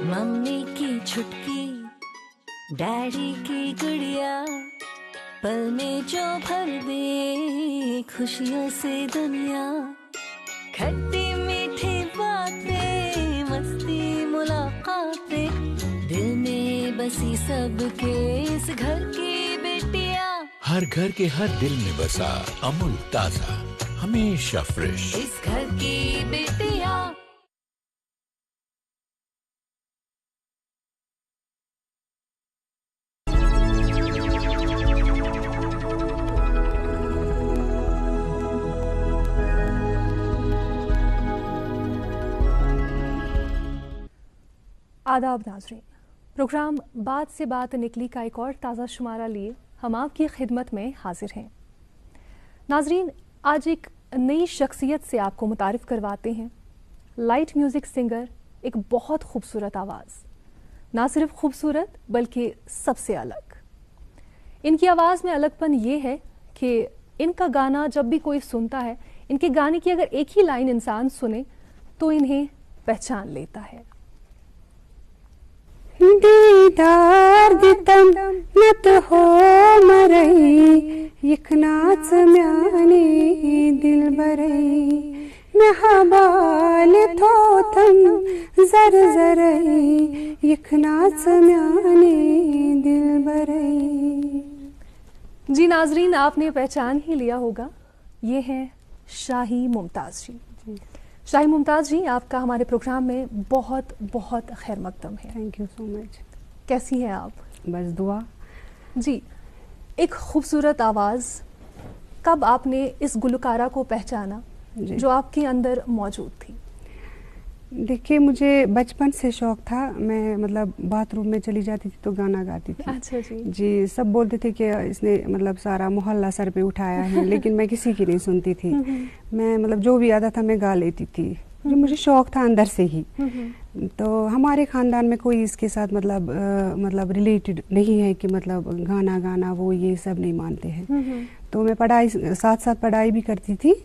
Mummy की छुटकी, daddy की गुड़िया, पल में जो भर दे खुशियों से दुनिया। खट्टी मीठी बातें, मस्ती मुलाकातें, दिल में बसी सबके इस घर की बेटिया। हर घर के हर दिल में बसा अमूल ताजा, हमेशा फ्रेश। इस घर की बेटिया। आदाब नाज़रीन, प्रोग्राम बात से बात निकली का एक और ताज़ा शुमारा लिए हम आपकी खिदमत में हाजिर हैं। नाज़रीन, आज एक नई शख्सियत से आपको मुतारिफ करवाते हैं। लाइट म्यूज़िक सिंगर, एक बहुत खूबसूरत आवाज़, ना सिर्फ खूबसूरत बल्कि सबसे अलग। इनकी आवाज़ में अलगपन ये है कि इनका गाना जब भी कोई सुनता है, इनके गाने की अगर एक ही लाइन इंसान सुने तो इन्हें पहचान लेता है। दीदार दितम नत हो मरई, यखनाच म्याने दिल बरई, महबाल थोथम जर जरई, यखनाच म्याने दिल बरई। जी नाजरीन, आपने पहचान ही लिया होगा, ये हैं शाही मुमताज़ जी। शाही मुमताज़ जी, आपका हमारे प्रोग्राम में बहुत बहुत खैर मकदम है। Thank you so much. कैसी हैं आप? बस दुआ। जी, एक खूबसूरत आवाज़, कब आपने इस गुलकारा को पहचाना जो आपके अंदर मौजूद थी? देखिए, मुझे बचपन से शौक था। मैं मतलब बाथरूम में चली जाती थी तो गाना गाती थी। अच्छा जी। जी, सब बोलते थे कि इसने मतलब सारा मोहल्ला सर पे उठाया है, लेकिन मैं किसी की नहीं सुनती थी। मैं मतलब जो भी आता था मैं गा लेती थी, जो मुझे शौक था अंदर से ही। तो हमारे ख़ानदान में कोई इसके साथ मतलब रिलेटेड नहीं है कि मतलब गाना गाना वो ये सब नहीं मानते हैं। तो मैं पढ़ाई साथ साथ पढ़ाई भी करती थी,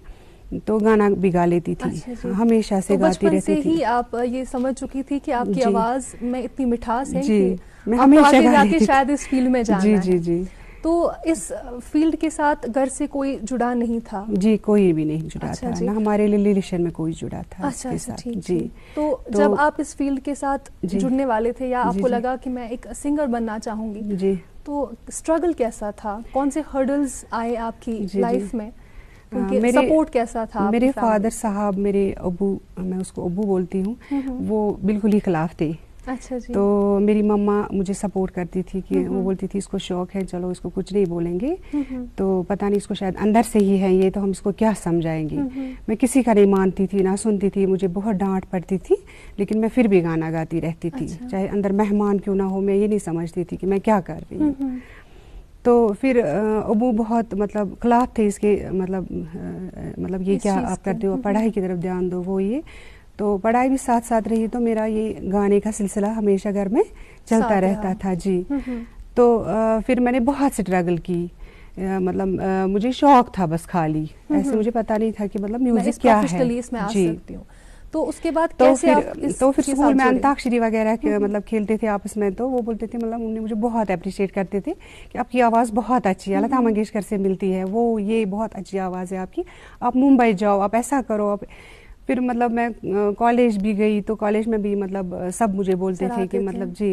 तो गाना भी गा लेती थी। अच्छा, हमेशा से तो गाती रहती थी। बचपन से ही आप ये समझ चुकी थी कि आपकी आवाज़ में इतनी मिठास है जी, कि मैं आपको हमेशा आगे गा जाके लेती शायद इस फील्ड में जाना है। जी जी। तो इस फील्ड के साथ घर से कोई जुड़ा नहीं था? जी, कोई भी नहीं जुड़ा अच्छा था, जी। ना हमारे रिलेशन में कोई जुड़ा था अच्छा, इसके साथ। ठीक जी। तो जब आप इस फील्ड के साथ जी जुड़ने वाले थे या आपको जी लगा कि मैं एक सिंगर बनना चाहूंगी, जी, तो स्ट्रगल कैसा था? कौन से हर्डल्स आए आपकी जी लाइफ में? मेरे सपोर्ट कैसा था? मेरे फादर साहब, मेरे अबू, मैं उसको अबू बोलती हूँ, वो बिल्कुल ही खिलाफ थे। अच्छा जी। तो मेरी मम्मा मुझे सपोर्ट करती थी कि वो बोलती थी इसको शौक है, चलो इसको कुछ नहीं बोलेंगे, तो पता नहीं इसको शायद अंदर से ही है ये, तो हम इसको क्या समझाएंगे। मैं किसी का नहीं मानती थी, ना सुनती थी, मुझे बहुत डांट पड़ती थी, लेकिन मैं फिर भी गाना गाती रहती थी। अच्छा। चाहे अंदर मेहमान क्यों ना हो, मैं ये नहीं समझती थी कि मैं क्या कर रही हूँ। तो फिर अबू बहुत मतलब खिलाफ थे इसके, मतलब ये क्या आप करते हो, पढ़ाई की तरफ ध्यान दो, वो ये। तो पढ़ाई भी साथ साथ रही, तो मेरा ये गाने का सिलसिला हमेशा घर में चलता रहता था। जी। तो फिर मैंने बहुत स्ट्रगल की, मतलब मुझे शौक था बस खाली, ऐसे मुझे पता नहीं था कि मतलब म्यूजिक क्या है। जी। तो उसके बाद तो कैसे फिर आप तो फिर स्कूल में अंताक्षरी वगैरह मतलब खेलते थे आपस में, तो वो बोलते थे, मतलब उन्हें मुझे बहुत अप्रिशिएट करते थे कि आपकी आवाज़ बहुत अच्छी है, लता मंगेशकर से मिलती है, वो ये बहुत अच्छी आवाज़ है आपकी, आप मुंबई जाओ, आप ऐसा करो। आप फिर मतलब मैं कॉलेज भी गई, तो कॉलेज में भी मतलब सब मुझे बोलते थे कि मतलब जी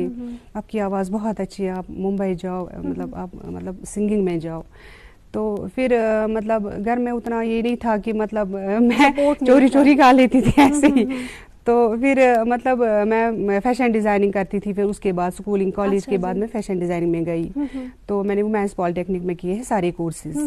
आपकी आवाज़ बहुत अच्छी है, आप मुंबई जाओ, मतलब आप मतलब सिंगिंग में जाओ। तो फिर मतलब घर में उतना ये नहीं था कि मतलब मैं चोरी चोरी गा लेती थी ऐसे ही। तो फिर मतलब मैं फैशन डिज़ाइनिंग करती थी, फिर उसके बाद स्कूलिंग कॉलेज के बाद मैं फैशन डिज़ाइनिंग में गई। तो मैंने वुमेन्स पॉलिटेक्निक में किए हैं सारे courses,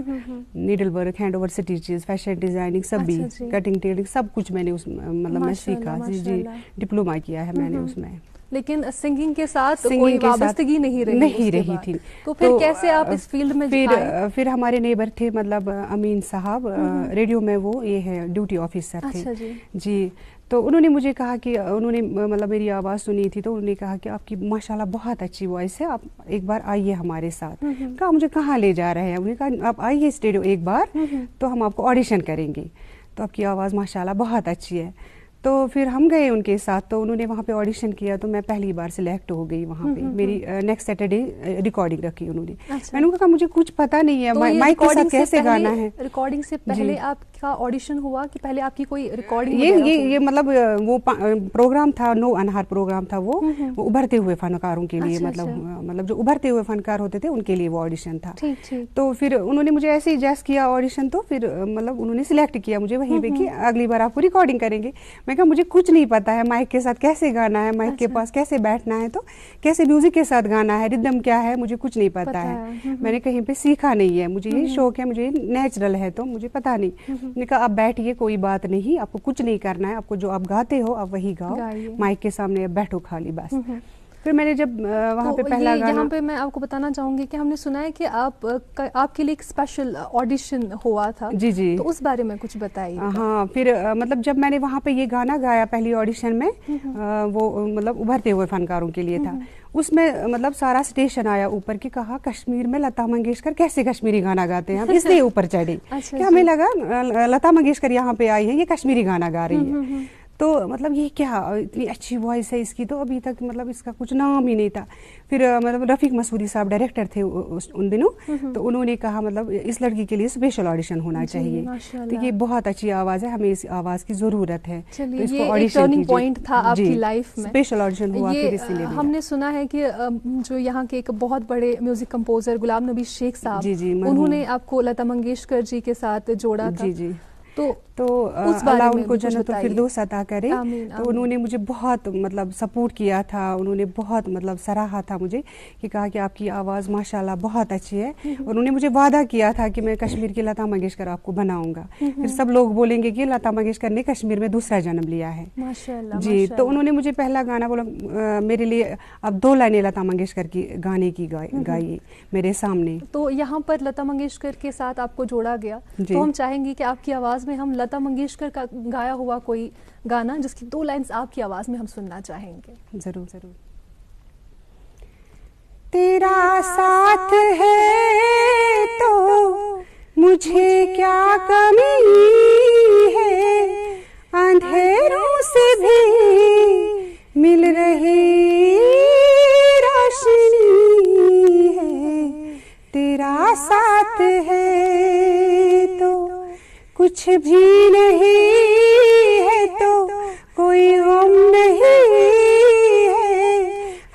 needle work, hand over stitches, fashion designing, सब भी, कटिंग टेलरिंग, सब कुछ मैंने उस मतलब मैं सीखा। जी, डिप्लोमा किया है मैंने उसमें। लेकिन सिंगिंग के साथ कोई वाबस्तगी नहीं रही थी। तो फिर कैसे आप इस फील्ड में आए? फिर हमारे नेबर थे, मतलब अमीन साहब, रेडियो में वो ये है ड्यूटी ऑफिसर थे। जी। तो उन्होंने मुझे कहा कि उन्होंने मतलब मेरी आवाज़ सुनी थी, तो उन्होंने कहा कि आपकी माशाल्लाह बहुत अच्छी वॉइस है, आप एक बार आइए हमारे साथ। कहा मुझे कहाँ ले जा रहे हैं? उन्होंने कहा आप आइए स्टूडियो एक बार, तो हम आपको ऑडिशन करेंगे, तो आपकी आवाज़ माशाल्लाह बहुत अच्छी है। तो फिर हम गए उनके साथ, तो उन्होंने वहाँ पे ऑडिशन किया, तो मैं पहली बार सिलेक्ट हो गई वहाँ पे। मेरी नेक्स्ट सैटरडे रिकॉर्डिंग रखी उन्होंने। अच्छा। मैंने कहा मुझे कुछ पता नहीं है तो माइक के साथ कैसे गाना है। रिकॉर्डिंग से पहले आपका ऑडिशन हुआ कि पहले आपकी कोई रिकॉर्डिंग? ये मतलब वो प्रोग्राम था, नो अनहार प्रोग्राम था वो उभरते हुए फनकारों के लिए। अच्छा, मतलब जो उभरते हुए फनकार होते थे उनके लिए वो ऑडिशन था। ठीक। तो फिर उन्होंने मुझे ऐसे ही जैस किया ऑडिशन, तो फिर मतलब उन्होंने सिलेक्ट किया मुझे वहीं पे कि अगली बार आपको रिकॉर्डिंग करेंगे। मैं कहा मुझे कुछ नहीं पता है माइक के साथ कैसे गाना है, माइक के पास कैसे बैठना है, तो कैसे म्यूजिक के साथ गाना है, रिदम क्या है, मुझे कुछ नहीं पता है। मैंने कहीं पे सीखा नहीं है, मुझे ये शौक है, मुझे नेचुरल है, तो मुझे पता नहीं। मैंने कहा आप बैठिए, कोई बात नहीं, आपको कुछ नहीं करना है, आपको जो आप गाते हो आप वही गाओ, माइक के सामने बैठो खाली बस। फिर मैंने जब वहाँ पे पहला गाना, यहाँ पे मैं आपको बताना चाहूंगी कि हमने सुना है कि आपके लिए एक स्पेशल ऑडिशन हुआ था। जी। तो उस बारे में कुछ बताइए। हाँ, फिर मतलब जब मैंने वहाँ पे ये गाना गाया पहली ऑडिशन में, वो मतलब उभरते हुए फनकारों के लिए था। उसमें मतलब सारा स्टेशन आया ऊपर कि कहा कश्मीर में लता मंगेशकर कैसे कश्मीरी गाना गाते हैं, हम इसलिए ऊपर चढ़े। अच्छा, कि हमें लगा लता मंगेशकर यहाँ पे आई है, ये कश्मीरी गाना गा रही है। तो मतलब ये क्या इतनी अच्छी वॉइस है इसकी, तो अभी तक मतलब इसका कुछ नाम ही नहीं था। फिर मतलब रफीक मसूदी साहब डायरेक्टर थे उन दिनों, तो उन्होंने कहा मतलब इस लड़की के लिए स्पेशल ऑडिशन होना चाहिए, तो ये बहुत अच्छी आवाज़ है, हमें इस आवाज़ की ज़रूरत है, तो इसको ऑडिशन टर्निंग पॉइंट था आपकी लाइफ में, स्पेशल ऑडिशन हुआ। फिर इसीलिए हमने सुना है कि जो यहाँ के एक बहुत बड़े म्यूजिक कंपोजर गुलाम नबी शेख साहब, उन्होंने आपको लता मंगेशकर जी के साथ जोड़ा था। जी। तो अल्लाह उनको जन्नतुल फिरदौस अता करे। तो उन्होंने मुझे बहुत मतलब सपोर्ट किया था, उन्होंने बहुत मतलब सराहा था मुझे, कि कहा कि आपकी आवाज़ माशाल्लाह बहुत अच्छी है। और उन्होंने मुझे वादा किया था कि मैं कश्मीर की लता मंगेशकर आपको बनाऊंगा, फिर सब लोग बोलेंगे कि लता मंगेशकर ने कश्मीर में दूसरा जन्म लिया है। माशाल्लाह, जी। तो उन्होंने मुझे पहला गाना बोला, मेरे लिए अब 2 लाइनें लता मंगेशकर की गाने की गाई मेरे सामने। तो यहाँ पर लता मंगेशकर के साथ आपको जोड़ा गया, तो हम चाहेंगे कि आपकी आवाज़ में हम लता मंगेशकर का गाया हुआ कोई गाना जिसकी 2 लाइन्स आपकी आवाज में हम सुनना चाहेंगे। जरूर जरूर। तेरा साथ है तो मुझे क्या कमी है, अंधेरों से भी मिल रही रोशनी है। तेरा साथ है तो कुछ भी नहीं है, तो कोई गम नहीं है,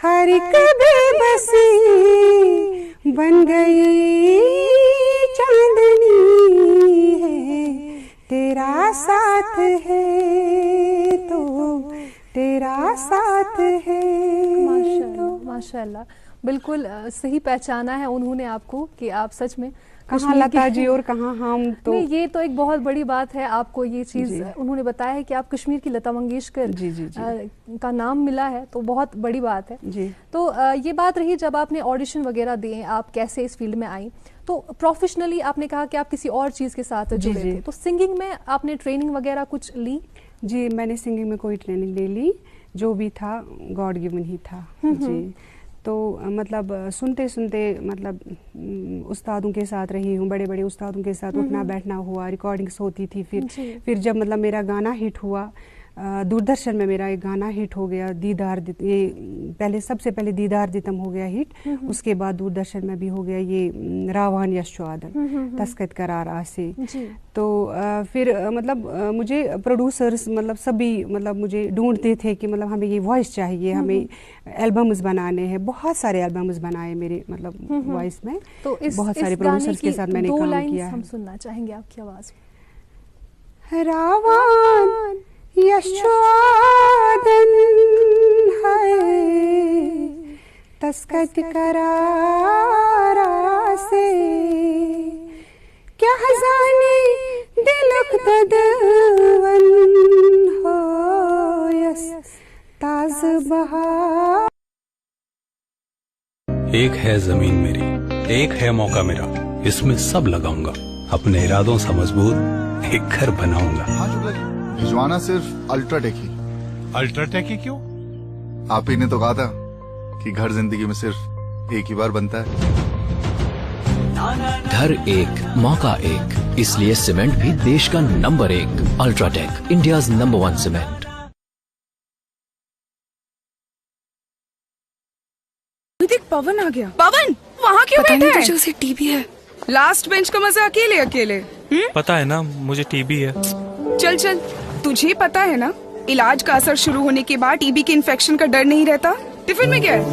हर एक बेबसी बन गई चांदनी है। तेरा साथ है तो तेरा साथ है। माशाल्लाह, बिल्कुल सही पहचाना है उन्होंने आपको कि आप सच में कहाँ लता जी और कहाँ हम। तो नहीं, ये तो एक बहुत बड़ी बात है, आपको ये चीज़ उन्होंने बताया है कि आप कश्मीर की लता मंगेशकर का नाम मिला है, तो बहुत बड़ी बात है जी। तो ये बात रही जब आपने ऑडिशन वगैरह दिए, आप कैसे इस फील्ड में आई। तो प्रोफेशनली आपने कहा कि आप किसी और चीज़ के साथ जुड़े थे, तो सिंगिंग में आपने ट्रेनिंग वगैरह कुछ ली? जी, मैंने सिंगिंग में कोई ट्रेनिंग नहीं ली, जो भी था गॉड गिवन ही था। जी। तो मतलब सुनते सुनते मतलब उस्तादों के साथ रही हूँ, बड़े बड़े उस्तादों के साथ उठना बैठना हुआ, रिकॉर्डिंग्स होती थी। फिर जब मतलब मेरा गाना हिट हुआ, दूरदर्शन में मेरा एक गाना हिट हो गया, दीदार ये सबसे पहले दीदार दितम हो गया हिट, उसके बाद दूरदर्शन में भी हो गया ये रावान यशवादन तस्कत करार आसे। तो फिर मतलब मुझे प्रोड्यूसर्स मतलब सभी मतलब मुझे ढूंढते थे कि मतलब हमें ये वॉइस चाहिए, हमें एल्बम्स बनाने हैं। बहुत सारे एल्बम्स बनाए मेरे मतलब वॉइस में, तो बहुत सारे प्रोड्यूसर्स के साथ मैंने काम किया है। हम सुनना चाहेंगे आपकी आवाज में। रावान यशवादन है तस्कत करारा से, क्या जाने दिलक ददवन हो यस ताज बहार। एक है जमीन मेरी, एक है मौका मेरा, इसमें सब लगाऊंगा, अपने इरादों से मजबूत एक घर बनाऊंगा। भिजवाना सिर्फ अल्ट्राटेक ही। अल्ट्राटेक ही क्यों? आप ही ने तो कहा था कि घर जिंदगी में सिर्फ एक ही बार बनता है। घर एक मौका एक, इसलिए सीमेंट भी देश का number 1 UltraTech, India's number 1 cement. Pawan आ गया। पवन वहाँ क्यों पता बैठा नहीं है? तुझे उसे टीबी है। लास्ट बेंच का मजा अकेले अकेले। पता है ना मुझे टीबी है। चल चल, तुझे पता है ना इलाज का असर शुरू होने के बाद टीबी के इन्फेक्शन का डर नहीं रहता। टिफिन में क्या है?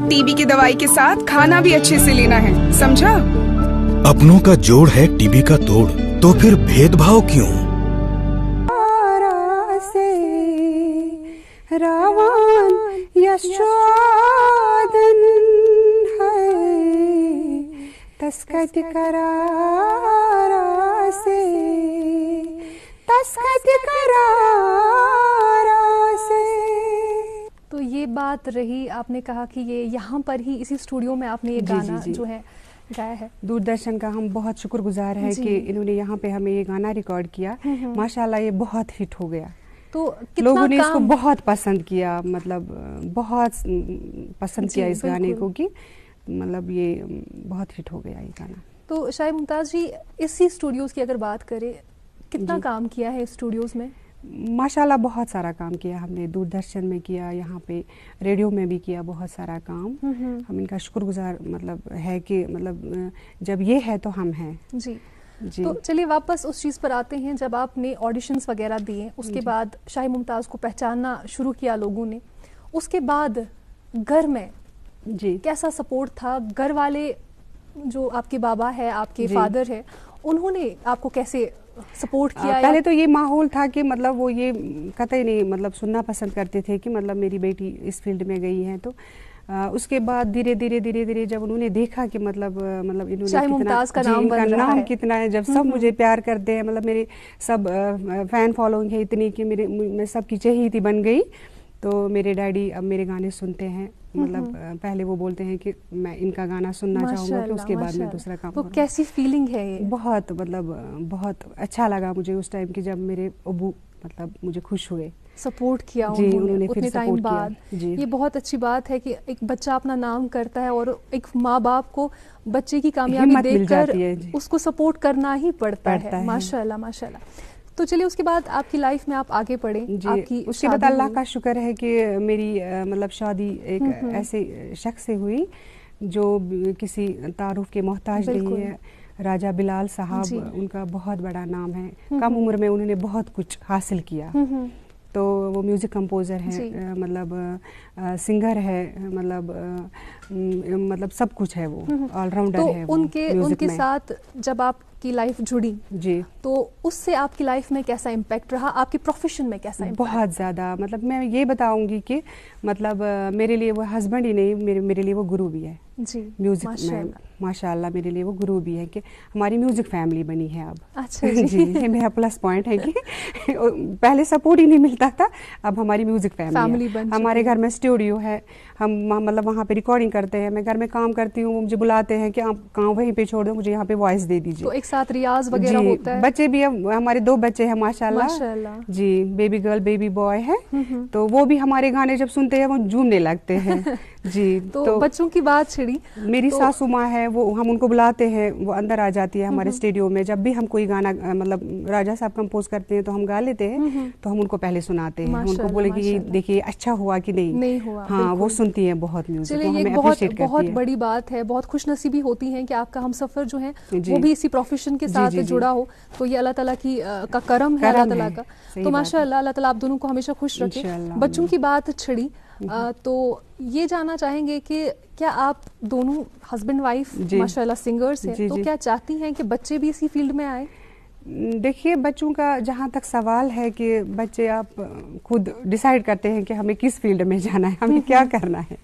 टीबी की दवाई के साथ खाना भी अच्छे से लेना है, समझा? अपनों का जोड़ है टीबी का तोड़, तो फिर भेदभाव क्यों? रावण यशोदन है तस्कत करारा से, तस्कत करारा से। तो ये बात रही, आपने कहा कि ये यहाँ पर ही इसी स्टूडियो में आपने ये गाना जो है गाया है। दूरदर्शन का हम बहुत शुक्रगुजार हैं कि इन्होंने यहाँ पे हमें ये गाना रिकॉर्ड किया। माशाल्लाह ये बहुत हिट हो गया। तो लोगों ने इसको बहुत पसंद किया, मतलब बहुत पसंद किया इस गाने को कि मतलब ये बहुत हिट हो गया ये गाना। तो शायद मुमताज़ जी इसी स्टूडियोज की अगर बात करें, कितना काम किया है स्टूडियोज में? माशाल्लाह बहुत सारा काम किया हमने, दूरदर्शन में किया, यहाँ पे रेडियो में भी किया बहुत सारा काम। हम इनका शुक्रगुजार मतलब है कि मतलब जब ये है तो हम हैं। जी। तो चलिए वापस उस चीज़ पर आते हैं, जब आपने ऑडिशंस वगैरह दिए, उसके बाद शाही मुमताज़ को पहचानना शुरू किया लोगों ने, उसके बाद घर में कैसा सपोर्ट था? घर वाले जो आपके बाबा है, आपके फादर है, उन्होंने आपको कैसे सपोर्ट किया? पहले तो ये माहौल था कि मतलब वो ये कतई नहीं मतलब सुनना पसंद करते थे कि मतलब मेरी बेटी इस फील्ड में गई है। तो उसके बाद धीरे धीरे जब उन्होंने देखा कि मतलब इन्होंने शाही मुमताज़ का नाम बन रहा नाम है। कितना है, जब सब मुझे प्यार करते हैं, मतलब मेरे सब फैन फॉलोइंग है इतनी कि मैं सबकी चहेती बन गई। तो मेरे डैडी अब मेरे गाने सुनते हैं, मतलब पहले वो बोलते हैं कि मैं इनका गाना सुनना चाहूँगा, कि उसके बाद मैं दूसरा काम तो कैसी फीलिंग है ये? बहुत मतलब बहुत अच्छा लगा मुझे उस टाइम कि जब मेरे अब्बू मतलब मुझे खुश हुए, सपोर्ट किया उन्होंने उतने टाइम बाद। ये बहुत अच्छी बात है कि एक बच्चा अपना नाम करता है और एक माँ बाप को बच्चे की कामयाबी देखकर उसको सपोर्ट करना ही पड़ता है। माशाल्लाह माशाल्लाह। तो चलिए उसके बाद आपकी लाइफ में आप आगे बढ़े। आपकी उसके बाद अल्लाह का शुक्र है कि मेरी मतलब शादी एक ऐसे शख्स से हुई जो किसी तारुफ के मोहताज नहीं है। राजा बिलाल साहब, उनका बहुत बड़ा नाम है। कम उम्र में उन्होंने बहुत कुछ हासिल किया। तो वो म्यूज़िक कंपोज़र है, मतलब सिंगर है, मतलब सब कुछ है, वो ऑलराउंडर तो है। उनके साथ जब आपकी लाइफ जुड़ी तो उससे आपकी लाइफ में कैसा इम्पैक्ट रहा? आपके प्रोफेशन में कैसा इम्पैक्ट? बहुत ज़्यादा, मतलब मैं ये बताऊंगी कि मतलब मेरे लिए वो हस्बैंड ही नहीं, मेरे लिए वो गुरु भी है म्यूजिक में। माशाल्लाह मेरे लिए वो गुरु भी है कि हमारी म्यूजिक फैमिली बनी है अब। अच्छा जी ये मेरा प्लस पॉइंट है कि पहले सपोर्ट ही नहीं मिलता था, अब हमारी म्यूजिक फैमिली है। हमारे घर में स्टूडियो है, हम मतलब वहाँ पे रिकॉर्डिंग करते हैं। मैं घर में काम करती हूँ, मुझे बुलाते हैं कि आप काम वहीं पे छोड़ दो, मुझे यहाँ पे वॉइस दे दीजिए। तो एक साथ रियाज वगैरह होता है। बच्चे भी, हमारे 2 बच्चे हैं माशाल्लाह जी, बेबी गर्ल बेबी बॉय है। तो वो भी हमारे गाने जब सुनते हैं वो झूमने लगते हैं जी। तो बच्चों की बात छिड़ी, मेरी सासू माँ है, वो हम उनको बुलाते हैं, वो अंदर आ जाती है हमारे स्टूडियो में। जब भी हम कोई गाना मतलब राजा साहब कंपोज करते हैं तो हम गा लेते हैं, तो हम उनको पहले सुनाते हैं, उनको बोलेंगे कि देखिए अच्छा हुआ कि नहीं हुआ। हाँ वो सुनती है बहुत म्यूजिक, वो हमें अप्रिशिएट करती है। बहुत बड़ी बात है, बहुत खुशनसीबी होती है कि आपका हमसफर जो है वो भी इसी प्रोफेशन के साथ जुड़ा हो। तो ये अल्लाह ताला की का करम है, अल्लाह ताला का। तो माशाअल्लाह अल्लाह ताला आप दोनों को हमेशा खुश रखे। बच्चों की बात छिड़ी तो ये जानना चाहेंगे कि क्या आप दोनों हस्बैंड वाइफ माशाल्लाह सिंगर्स हैं, तो क्या चाहती हैं कि बच्चे भी इसी फील्ड में आए? देखिए बच्चों का जहाँ तक सवाल है कि बच्चे आप खुद डिसाइड करते हैं कि हमें किस फील्ड में जाना है, हमें क्या करना है।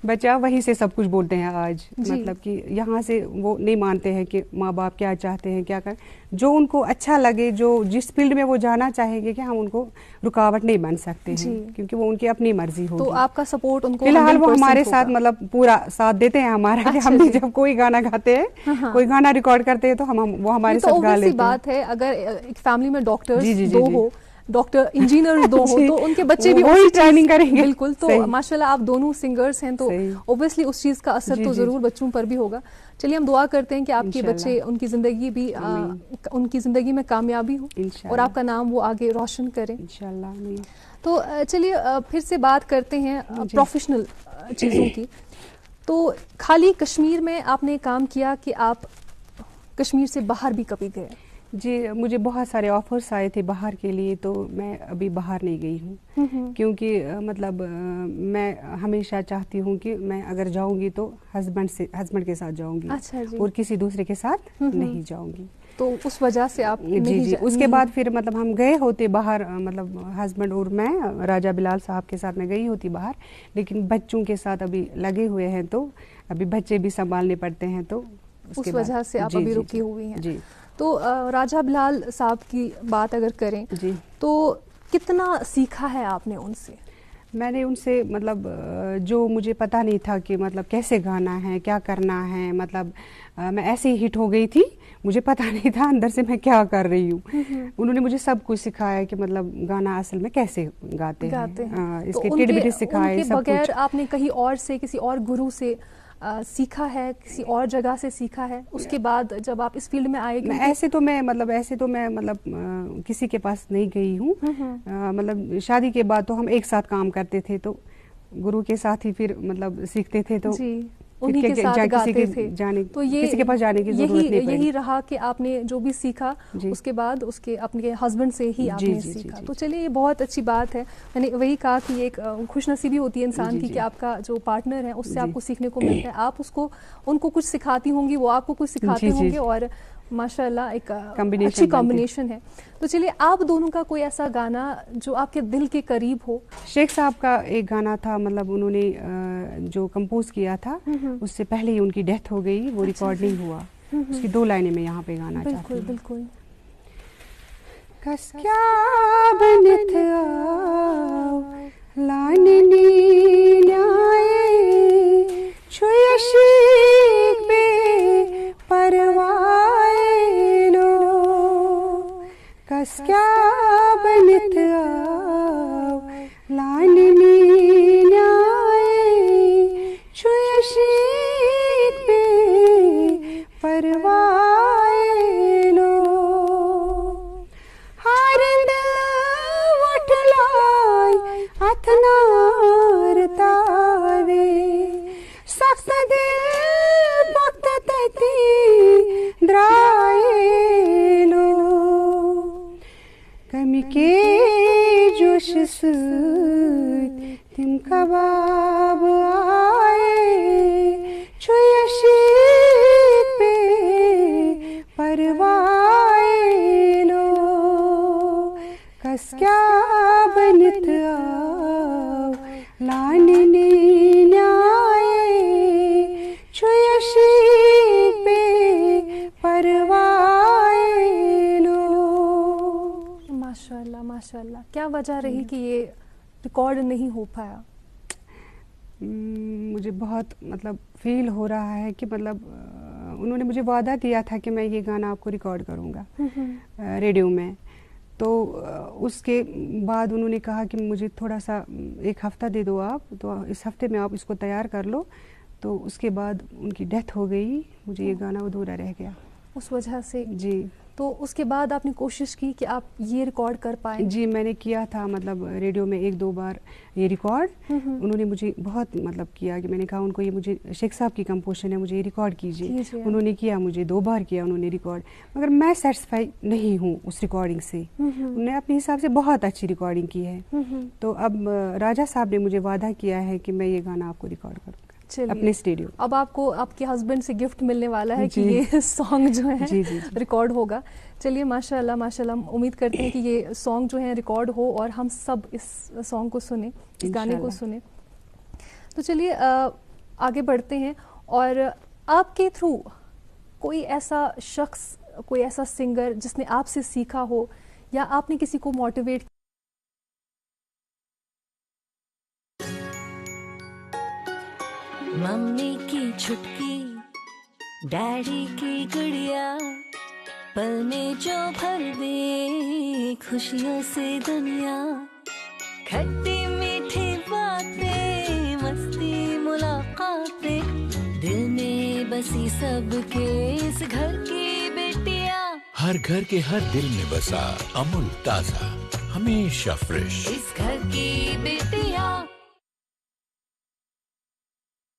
बच्चा वहीं से सब कुछ बोलते हैं आज, मतलब कि यहाँ से वो नहीं मानते हैं कि माँ बाप क्या चाहते हैं, क्या कर, जो उनको अच्छा लगे, जो जिस फील्ड में वो जाना चाहेंगे, कि हम उनको रुकावट नहीं बन सकते हैं, क्योंकि वो उनकी अपनी मर्जी होगी। तो आपका सपोर्ट उनको फिलहाल वो हमारे साथ मतलब पूरा साथ देते हैं हमारा। कि हम जब कोई गाना गाते हैं, कोई गाना रिकॉर्ड करते हैं, तो वो हमारे साथ गा लेते हैं। है अगर एक फैमिली में डॉक्टर्स 2 हो, डॉक्टर इंजीनियर दो हो तो उनके बच्चे भी वही ट्रेनिंग करेंगे। बिल्कुल। तो माशाल्लाह आप दोनों सिंगर्स हैं तो ऑब्वियसली उस चीज़ का असर जी, तो जी, ज़रूर बच्चों पर भी होगा। चलिए हम दुआ करते हैं कि आपके बच्चे उनकी ज़िंदगी में कामयाबी हो और आपका नाम वो आगे रोशन करें इंशाल्लाह। तो चलिए फिर से बात करते हैं प्रोफेशनल चीज़ों की। तो खाली कश्मीर में आपने काम किया कि आप कश्मीर से बाहर भी कभी गए? जी, मुझे बहुत सारे ऑफर्स आए थे बाहर के लिए, तो मैं अभी बाहर नहीं गई हूँ क्योंकि मतलब मैं हमेशा चाहती हूँ कि मैं अगर जाऊँगी तो हस्बैंड के साथ जाऊँगी। अच्छा जी। और किसी दूसरे के साथ नहीं जाऊँगी। तो उस वजह से आप जी, उसके बाद फिर मतलब हम गए होते बाहर, मतलब हस्बैंड और मैं राजा बिलाल साहब के साथ में गई होती बाहर, लेकिन बच्चों के साथ अभी लगे हुए हैं तो अभी बच्चे भी संभालने पड़ते हैं, तो उस वजह से आप अभी रुकी हुई हैं। जी। तो राजा बिलाल साहब की बात अगर करें जी, तो कितना सीखा है आपने उनसे? मैंने उनसे मतलब जो मुझे पता नहीं था कि मतलब कैसे गाना है, क्या करना है, मतलब मैं ऐसे ही हिट हो गई थी, मुझे पता नहीं था अंदर से मैं क्या कर रही हूँ। उन्होंने मुझे सब कुछ सिखाया कि मतलब गाना असल में कैसे गाते हैं। इसके टिप्स सिखाए, सब बगैर कुछ। आपने कहीं और से, किसी और गुरु से सीखा है, किसी और जगह से सीखा है? उसके बाद जब आप इस फील्ड में आए? ऐसे तो मैं मतलब किसी के पास नहीं गई हूँ। मतलब शादी के बाद तो हम एक साथ काम करते थे, तो गुरु के साथ ही फिर मतलब सीखते थे, तो उन्हीं के साथ गाते थे। तो ये किसी के पास जाने की जरूरत नहीं पड़ी। यही रहा कि आपने जो भी सीखा उसके बाद उसके अपने हस्बैंड से ही आपने सीखा। तो चलिए ये बहुत अच्छी बात है। मैंने वही कहा कि ये एक खुशनसीबी होती है इंसान की कि आपका जो पार्टनर है उससे आपको सीखने को मिलता है। आप उनको कुछ सिखाती होंगी, वो आपको कुछ सिखाते होंगे और माशाल्लाह एक अच्छी कॉम्बिनेशन है। तो चलिए आप दोनों का कोई ऐसा गाना जो आपके दिल के करीब हो? शेख साहब का एक गाना था, मतलब उन्होंने जो कंपोज किया था उससे पहले ही उनकी डेथ हो गई, वो रिकॉर्ड नहीं हुआ। उसकी 2 लाइनें मैं यहाँ पे गाना चाहती हूँ। बिल्कुल। कस क्या बनत आओ लाननी न्याय छुयशीक पे परवाए लो, कस क्या बनत आओ लाननी न्याय छुयशीक पे परवाए लो, हारंद वटलाई अथनार तावे सख्त दिल पक्त तती द्राए लो, कमी के जोश तिम कबाब आए छुयशीक पे परवाए लो, कस क्या बनत आओ लाननी न्याय छुयशीक पे परवाए लो। माशाल्लाह माशाल्लाह। क्या वजह रही कि ये रिकॉर्ड नहीं हो पाया? मुझे बहुत मतलब फील हो रहा है कि मतलब उन्होंने मुझे वादा दिया था कि मैं ये गाना आपको रिकॉर्ड करूँगा रेडियो में, तो उसके बाद उन्होंने कहा कि मुझे थोड़ा सा 1 हफ्ता दे दो आप, तो इस हफ्ते में आप इसको तैयार कर लो। तो उसके बाद उनकी डेथ हो गई, मुझे ये गाना अधूरा रह गया उस वजह से। जी। तो उसके बाद आपने कोशिश की कि आप ये रिकॉर्ड कर पाए? जी, मैंने किया था, मतलब रेडियो में 1-2 बार ये रिकॉर्ड। उन्होंने मुझे बहुत मतलब किया कि मैंने कहा उनको ये मुझे शेख साहब की कंपोजिशन है, मुझे ये रिकॉर्ड कीजिए। उन्होंने किया, मुझे 2 बार किया उन्होंने रिकॉर्ड, मगर मैं सेटिस्फाई नहीं हूँ उस रिकॉर्डिंग से। उन्होंने अपने हिसाब से बहुत अच्छी रिकॉर्डिंग की है। तो अब राजा साहब ने मुझे वादा किया है कि मैं ये गाना आपको रिकॉर्ड करूँगा अपने स्टूडियो। अब आपको आपके हस्बैंड से गिफ्ट मिलने वाला है कि ये सॉन्ग जो है रिकॉर्ड होगा। चलिए माशाल्लाह माशाल्लाह, उम्मीद करते हैं कि ये सॉन्ग जो है रिकॉर्ड हो और हम सब इस सॉन्ग को सुने, इस गाने को सुने। तो चलिए आगे बढ़ते हैं और आपके थ्रू कोई ऐसा शख्स, कोई ऐसा सिंगर जिसने आपसे सीखा हो या आपने किसी को मोटिवेट? मम्मी की छुटकी, डैडी की गुड़िया, पल में जो भर दे खुशियों से दुनिया, खट्टी मीठी बातें, मस्ती मुलाकातें, दिल में बसी सबके इस घर की बेटियां। हर घर के हर दिल में बसा अमूल ताजा, हमेशा फ्रेश। इस घर की बेटियां।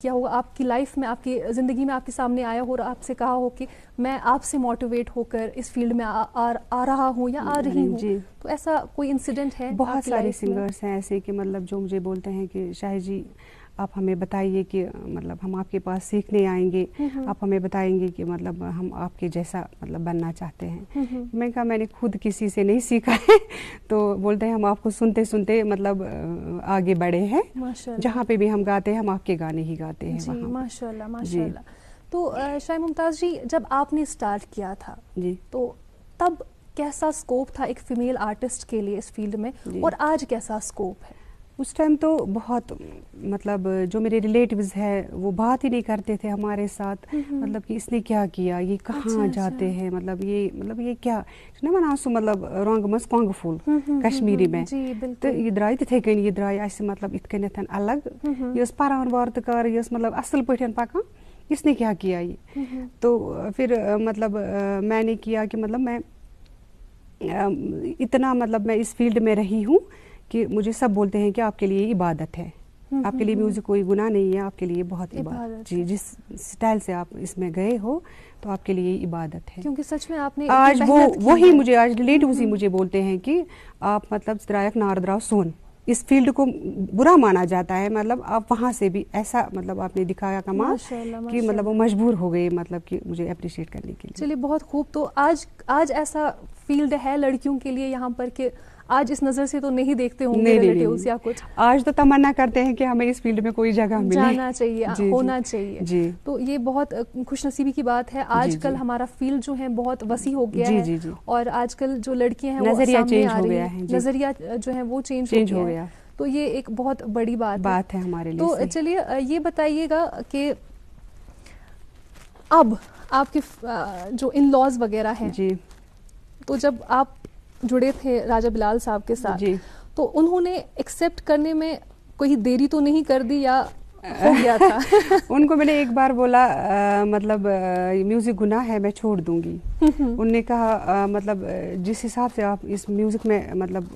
क्या हुआ आपकी लाइफ में, आपकी ज़िंदगी में आपके सामने आया हो और आपसे कहा हो कि मैं आपसे मोटिवेट होकर इस फील्ड में आ रहा हूँ या आ रही हूँ? तो ऐसा कोई इंसिडेंट है? बहुत सारे सिंगर्स हैं ऐसे कि मतलब जो मुझे बोलते हैं कि शाहिद जी आप हमें बताइए कि मतलब हम आपके पास सीखने आएंगे, आप हमें बताएंगे कि मतलब हम आपके जैसा मतलब बनना चाहते हैं। मैं कहा मैंने खुद किसी से नहीं सीखा है, तो बोलते हैं हम आपको सुनते सुनते मतलब आगे बढ़े हैं, जहाँ पे भी हम गाते हैं हम आपके गाने ही गाते हैं। जी माशाल्लाह माशाल्लाह। तो शायद मुमताज़ जी जब आपने स्टार्ट किया था जी, तो तब कैसा स्कोप था एक फीमेल आर्टिस्ट के लिए इस फील्ड में, और आज कैसा स्कोप है? उस टाइम तो बहुत मतलब जो मेरे रिलेटिव्स हैं वो बात ही नहीं करते थे हमारे साथ, मतलब कि इसने क्या किया, ये कहाँ जाते हैं, मतलब ये क्या मनासू मतलब रंग मस कंग फूल कश्मीरी में, तो ये द्राय थे कन ये द्राय ऐसे मतलब इत कन अलग, ये पारान वार्तकार ये मतलब असल पठन पकान, इसने क्या किया ये। तो फिर मतलब मैंने किया कि मतलब मैं इतना मतलब मैं इस फील्ड में रही हूँ कि मुझे सब बोलते हैं कि आपके लिए इबादत है, आपके लिए म्यूजिक कोई गुनाह नहीं है, आपके लिए बहुत इबादत। जी, जिस स्टाइल से आप इसमें गए हो तो आपके लिए इबादत है, क्योंकि सच में आपने आज वही मुझे आज रिलेटिव्स ही मुझे बोलते हैं कि आप मतलब द्रायक नारद्राव सोन, इस फील्ड को बुरा माना जाता है, मतलब आप वहाँ से भी ऐसा मतलब आपने दिखाया कमाल कि मतलब वो मजबूर हो गए मतलब कि मुझे अप्रिशिएट करने के लिए। चलिए बहुत खूब। तो आज ऐसा फील्ड है लड़कियों के लिए यहाँ पर कि आज इस नजर से तो नहीं देखते होंगे रिलेटिव्स या कुछ? आज तो तमन्ना करते हैं कि हमें इस फील्ड में कोई जगह मिले, जाना चाहिए, जी, होना चाहिए जी। तो ये बहुत खुशनसीबी की बात है। आजकल हमारा फील्ड जो है बहुत वसी हो गया है, और आजकल जो लड़कियां हैं वो सामने आ रही हैं, नजरिया जो है वो चेंज हो गया, तो ये एक बहुत बड़ी बात है हमारे लिए। तो चलिए ये बताइएगा कि अब आपके जो इन लॉज वगैरह हैं जी, तो जब आप जुड़े थे राजा बिलाल साहब के साथ जी, तो उन्होंने एक्सेप्ट करने में कोई देरी तो नहीं कर दी या हो गया था? उनको मैंने एक बार बोला मतलब म्यूजिक गुनाह है, मैं छोड़ दूंगी। उनने कहा मतलब जिस हिसाब से आप इस म्यूजिक में मतलब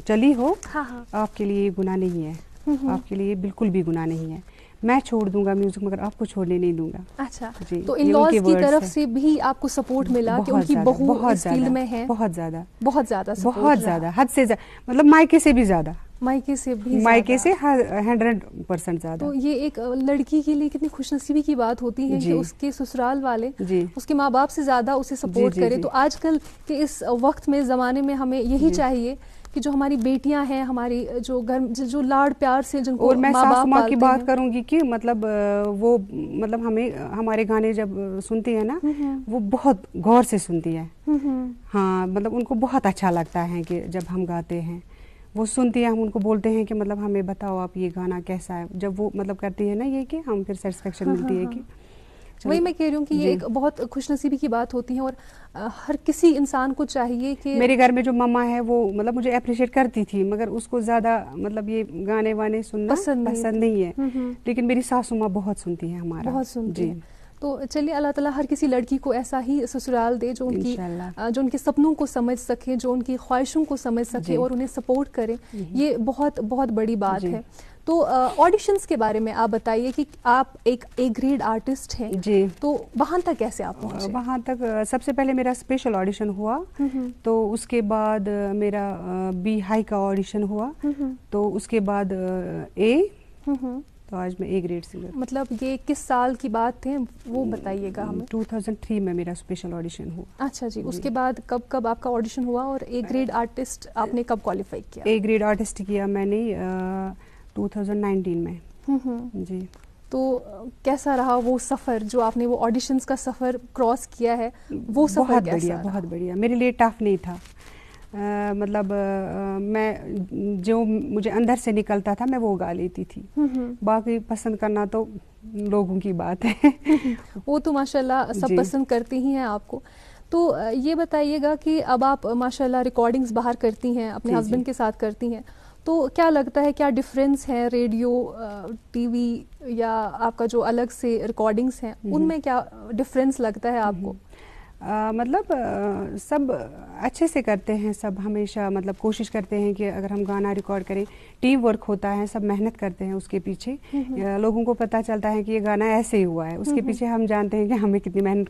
चली हो, आपके लिए गुनाह नहीं है, आपके लिए बिल्कुल भी गुनाह नहीं है, मैं छोड़ दूंगा म्यूजिक मगर आपको छोड़ने नहीं दूंगा। अच्छा जी, तो इन लॉज की तरफ से भी आपको सपोर्ट मिला कि उनकी बहू इस फील्ड में है? बहुत ज्यादा हद से ज्यादा, मतलब मायके से भी ज्यादा, मायके से 100% ज्यादा। तो ये एक लड़की के लिए कितनी खुशनसीबी की बात होती है कि उसके ससुराल वाले उसके माँ बाप से ज्यादा उसे सपोर्ट करे। तो आजकल के इस वक्त में जमाने में हमें यही चाहिए कि जो हमारी बेटियां हैं, हमारी जो घर जो लाड़ प्यार से जिनको और मैं सासू माँ की बात करूंगी कि मतलब वो मतलब हमें हमारे गाने जब सुनती है ना वो बहुत गौर से सुनती है। हाँ, मतलब उनको बहुत अच्छा लगता है कि जब हम गाते हैं वो सुनती है, हम उनको बोलते हैं कि मतलब हमें बताओ आप ये गाना कैसा है, जब वो मतलब करती है ना ये कि हम फिर सेटिस्फेक्शन मिलती है कि वही मैं कह रही हूँ कि ये एक बहुत खुशनसीबी की बात होती है, और हर किसी इंसान को चाहिए कि मेरे घर में जो मम्मा है वो मतलब मुझे अप्रिशिएट करती थी मगर उसको ज्यादा मतलब ये गाने वाने सुनना पसंद नहीं है, लेकिन मेरी सासू माँ बहुत सुनती है, हमारा बहुत सुनती है। तो चलिए अल्लाह ताला हर किसी लड़की को ऐसा ही ससुराल दे जो उनके सपनों को समझ सके, जो उनकी ख्वाहिशों को समझ सके और उन्हें सपोर्ट करे। ये बहुत बहुत बड़ी बात है। तो ऑडिशंस के बारे में आप बताइए कि आप एक ए ग्रेड आर्टिस्ट हैं जी, तो वहाँ तक कैसे आप पहुँचे? वहाँ तक सबसे पहले मेरा स्पेशल ऑडिशन हुआ, तो उसके बाद मेरा बी हाई का ऑडिशन हुआ, तो उसके बाद ए, तो आज मैं ए ग्रेड सिंगर। मतलब ये किस साल की बात है वो बताइएगा हमें? 2003 में मेरा स्पेशल ऑडिशन हुआ। अच्छा जी, उसके बाद कब आपका ऑडिशन हुआ और ए ग्रेड आर्टिस्ट आपने कब क्वालिफाई किया? ए ग्रेड आर्टिस्ट किया मैंने 2019 में जी। तो कैसा रहा वो सफ़र, जो आपने वो ऑडिशंस का सफ़र क्रॉस किया है, वो सफ़र कैसा रहा? बहुत बढ़िया, मेरे लिए टफ नहीं था। मतलब मैं जो मुझे अंदर से निकलता था मैं वो गा लेती थी, बाकी पसंद करना तो लोगों की बात है। वो तो माशाल्लाह सब पसंद करते ही हैं आपको। तो ये बताइएगा कि अब आप माशाल्लाह रिकॉर्डिंग्स बाहर करती हैं, अपने हस्बैंड के साथ करती हैं, तो क्या लगता है क्या डिफरेंस है रेडियो, टीवी या आपका जो अलग से रिकॉर्डिंग्स हैं उनमें क्या डिफरेंस लगता है आपको? मतलब सब अच्छे से करते हैं, सब हमेशा मतलब कोशिश करते हैं कि अगर हम गाना रिकॉर्ड करें, टीम वर्क होता है, सब मेहनत करते हैं उसके पीछे। लोगों को पता चलता है कि ये गाना ऐसे ही हुआ है, उसके पीछे हम जानते हैं कि हमें कितनी मेहनत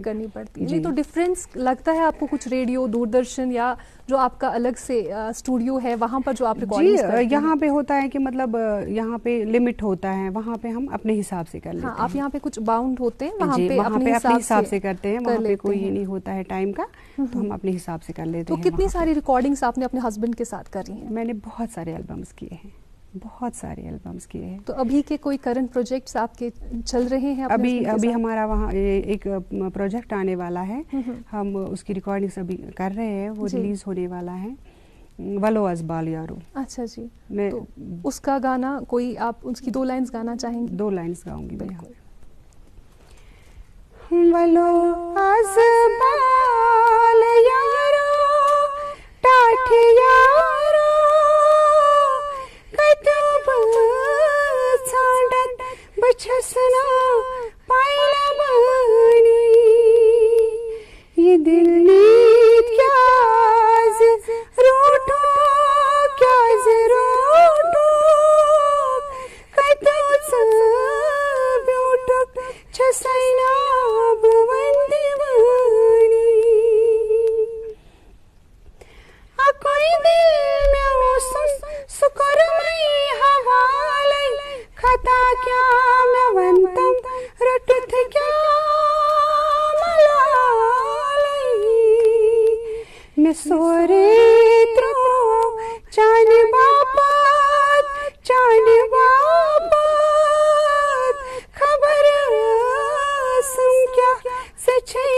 करनी पड़ती है। तो डिफरेंस लगता है आपको कुछ रेडियो, दूरदर्शन या जो आपका अलग से स्टूडियो है वहाँ पर जो आप रिकॉर्डिंग करते हैं? यहाँ पे होता है कि मतलब यहाँ पे लिमिट होता है, वहाँ पे हम अपने हिसाब से कर लेते हैं। आप यहाँ पे कुछ बाउंड होते हैं, वहाँ पे अपने हिसाब से करते हैं, वहाँ पे कोई ये नहीं होता है टाइम का, तो हम अपने हिसाब से कर लेते हैं। तो कितनी सारी रिकॉर्डिंग्स आपने अपने हस्बैंड के साथ करी हैं? मैंने बहुत सारे एल्बम्स किए हैं, बहुत सारे एल्बम्स किए हैं। तो अभी के कोई करंट प्रोजेक्ट्स आपके चल रहे हैं? अभी हमारा वहाँ एक प्रोजेक्ट आने वाला है, हम उसकी रिकॉर्डिंग्स अभी कर रहे हैं, वो रिलीज होने वाला है, वलो अज़बाल यारो। अच्छा जी, तो उसका गाना कोई आप उसकी 2 लाइन्स गाना चाहेंगे? 2 लाइन्स गाऊंगी मैं। वलो अज़बाल यारो टाठ यारो कतब छाड़त बछसना पायला बानी ये दिल नीत क्या रोटो क्या रोटो कतो ब्यूटो छसैना बवंदी वानी आ कोई दिल में उसन सुकर मई हवाले खता क्या मैं वंतम रटुथ क्या मलाले मैं सोरे त्रो चान बापात खबर सुन क्या सच्ची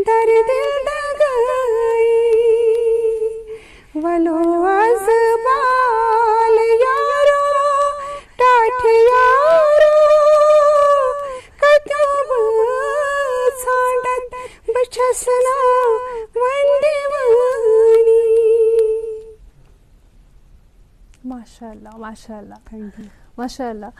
दर्द दगाई वलो अज़बाल यारो टाठ यारो कतब छाड़त बछसना वंदी वानी। माशाल्लाह माशाल्लाह, थैंक यू। माशाल्लाह।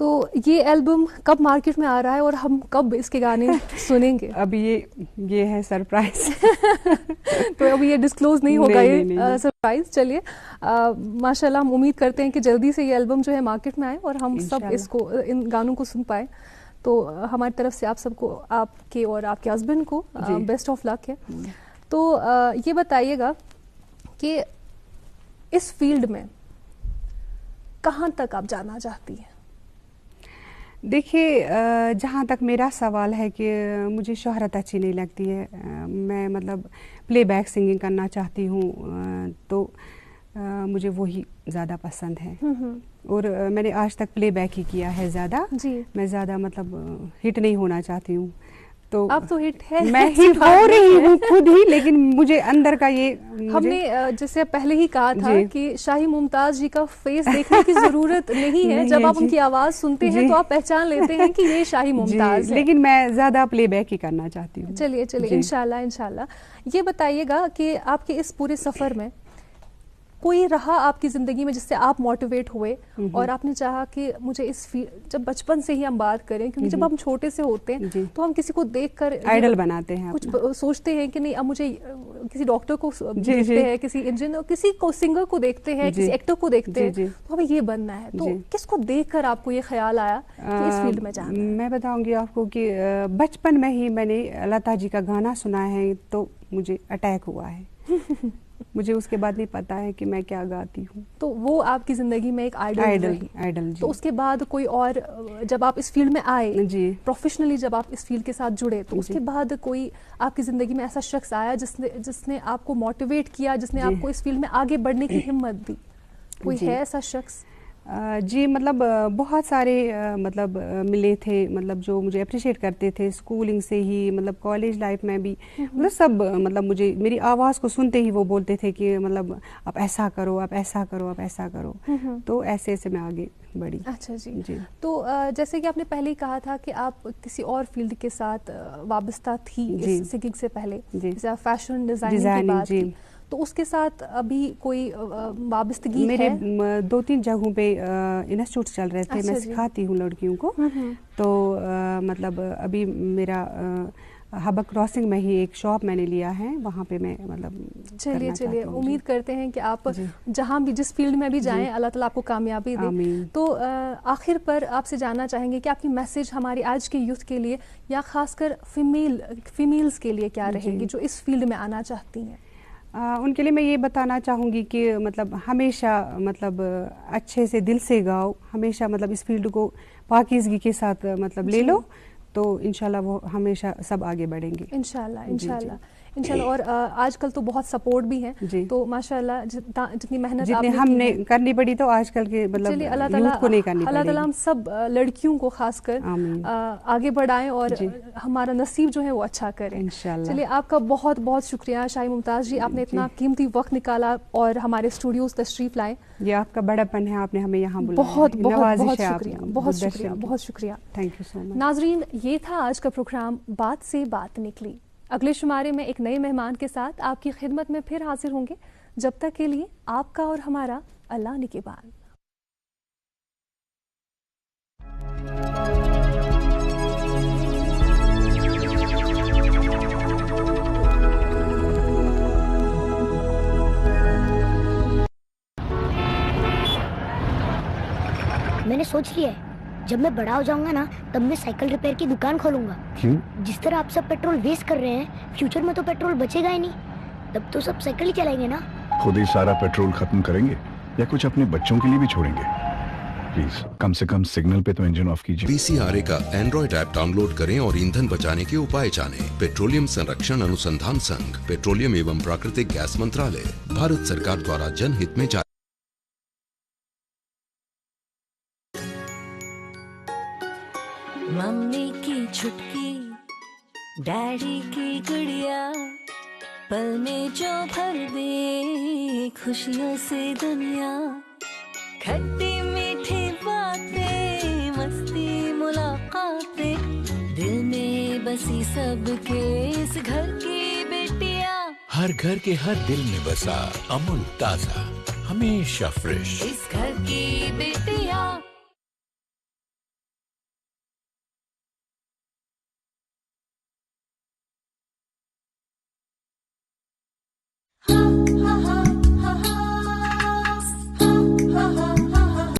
तो ये एल्बम कब मार्केट में आ रहा है और हम कब इसके गाने सुनेंगे? अभी ये है सरप्राइज। तो अभी ये डिस्क्लोज नहीं होगा, ये सरप्राइज। चलिए माशाल्लाह, हम उम्मीद करते हैं कि जल्दी से ये एल्बम जो है मार्केट में आए और हम सब इसको, इन गानों को सुन पाए। तो हमारी तरफ से आप सबको, आपके और आपके हस्बैंड को बेस्ट ऑफ लक है। तो ये बताइएगा कि इस फील्ड में कहाँ तक आप जाना चाहती हैं? देखिए, जहाँ तक मेरा सवाल है कि मुझे शोहरत अच्छी नहीं लगती है, मैं मतलब प्लेबैक सिंगिंग करना चाहती हूँ, तो मुझे वही ज़्यादा पसंद है। और मैंने आज तक प्लेबैक ही किया है ज़्यादा। मैं ज़्यादा मतलब हिट नहीं होना चाहती हूँ। तो अब तो हिट है, मैं हिट हो रही हूँ खुद ही, लेकिन मुझे अंदर का ये हमने जैसे पहले ही कहा था कि शाही मुमताज जी का फेस देखने की जरूरत नहीं है, जब आप उनकी आवाज सुनते हैं तो आप पहचान लेते हैं कि ये शाही मुमताज है। लेकिन मैं ज्यादा प्लेबैक ही करना चाहती हूँ। चलिए चलिए, इंशाल्लाह इंशाल्लाह। ये बताइएगा कि आपके इस पूरे सफर में कोई रहा आपकी जिंदगी में जिससे आप मोटिवेट हुए और आपने चाहा कि मुझे इस फील्ड, जब बचपन से ही हम बात करें, क्योंकि जब हम छोटे से होते हैं तो हम किसी को देखकर आइडल बनाते हैं, कुछ सोचते हैं कि नहीं अब मुझे किसी डॉक्टर को देखते हैं, किसी इंजीनियर, किसी को सिंगर को देखते हैं, किसी एक्टर को देखते हैं, तो हमें ये बनना है। तो किसको देखकर आपको ये ख्याल आया कि इस फील्ड में जाना है? मैं बताऊंगी आपको कि बचपन में ही मैंने लता जी का गाना सुना है तो मुझे अटैक हुआ है। मुझे उसके बाद नहीं पता है कि मैं क्या गाती हूँ। तो वो आपकी जिंदगी में एक आइडल जी। तो उसके बाद कोई और, जब आप इस फील्ड में आए जी, प्रोफेशनली जब आप इस फील्ड के साथ जुड़े, तो उसके बाद कोई आपकी जिंदगी में ऐसा शख्स आया जिसने आपको मोटिवेट किया, जिसने आपको इस फील्ड में आगे बढ़ने की हिम्मत दी? कोई है ऐसा शख्स? जी मतलब बहुत सारे मतलब मिले थे, मतलब जो मुझे अप्रिशिएट करते थे स्कूलिंग से ही, मतलब कॉलेज लाइफ में भी, मतलब सब मतलब मुझे मेरी आवाज़ को सुनते ही वो बोलते थे कि मतलब आप ऐसा करो, आप ऐसा करो, आप ऐसा करो। तो ऐसे ऐसे मैं आगे बढ़ी। अच्छा जी। तो जैसे कि आपने पहले ही कहा था कि आप किसी और फील्ड के साथ वाबस्ता थी इस सिंगिंग से पहले, जैसे आप फैशन डिज़ाइनिंग की बात की, तो उसके साथ अभी कोई वाबस्तगी मेरे है? 2-3 जगहों पे इंस्टीट्यूट चल रहे थे। अच्छा मैं जी। सिखाती हूँ लड़कियों को। तो मतलब अभी मेरा हबा क्रॉसिंग में ही एक शॉप मैंने लिया है, वहाँ पे मैं मतलब चलिए उम्मीद करते हैं कि आप जहाँ भी जिस फील्ड में भी जाएं अल्लाह ताला आपको कामयाबी दे। तो आखिर पर आपसे जानना चाहेंगे कि आपकी मैसेज हमारी आज के यूथ के लिए या खासकर फीमेल्स के लिए क्या रहेगी जो इस फील्ड में आना चाहती हैं? उनके लिए मैं ये बताना चाहूँगी कि मतलब हमेशा मतलब अच्छे से दिल से गाओ, हमेशा मतलब इस फील्ड को पाकीज़गी के साथ मतलब ले लो, तो इंशाल्लाह वो हमेशा सब आगे बढ़ेंगे। इंशाल्लाह। और आजकल तो बहुत सपोर्ट भी है, तो माशाल्लाह जितनी मेहनत जितने आपने हमने की है, करनी पड़ी तो आजकल के मतलब यूथ को नहीं करनी पड़ेगी। अल्लाह ताला हम सब लड़कियों को खासकर आगे बढ़ाएं और हमारा नसीब जो है वो अच्छा करें इंशाल्लाह। चलिए आपका बहुत बहुत शुक्रिया शाही मुमताज़ जी, आपने इतना कीमती वक्त निकाला और हमारे स्टूडियोज तशरीफ लाए। ये आपका बड़ापन है, आपने हमें यहाँ बुलाया। बहुत शुक्रिया। Thank you so much. नाजरीन, ये था आज का प्रोग्राम बात से बात निकली। अगले शुमारे में एक नए मेहमान के साथ आपकी खिदमत में फिर हाजिर होंगे। जब तक के लिए आपका और हमारा अल्लाह निगहबान। मैंने सोच लिया है, जब मैं बड़ा हो जाऊंगा ना, तब मैं साइकिल रिपेयर की दुकान खोलूंगा। क्यों? जिस तरह आप सब पेट्रोल वेस्ट कर रहे हैं, फ्यूचर में तो पेट्रोल बचेगा ही नहीं, तब तो सब साइकिल ही चलाएंगे ना। खुद ही सारा पेट्रोल खत्म करेंगे या कुछ अपने बच्चों के लिए भी छोड़ेंगे? प्लीज कम से कम सिग्नल पे तो इंजन ऑफ कीजिए। PCRA का एंड्रॉइड ऐप डाउनलोड करें और ईंधन बचाने के उपाय जानें। पेट्रोलियम संरक्षण अनुसंधान संघ, पेट्रोलियम एवं प्राकृतिक गैस मंत्रालय, भारत सरकार द्वारा जनहित में जारी। मम्मी की छुटकी, डैडी की गुड़िया, पल में जो भर दे खुशियों से दुनिया। खट्टी मीठी बातें, मस्ती मुलाकातें, दिल में बसी सबके इस घर की बेटियां। हर घर के हर दिल में बसा अमूल ताजा, हमेशा फ्रेश। इस घर की बेटियां। हाँ।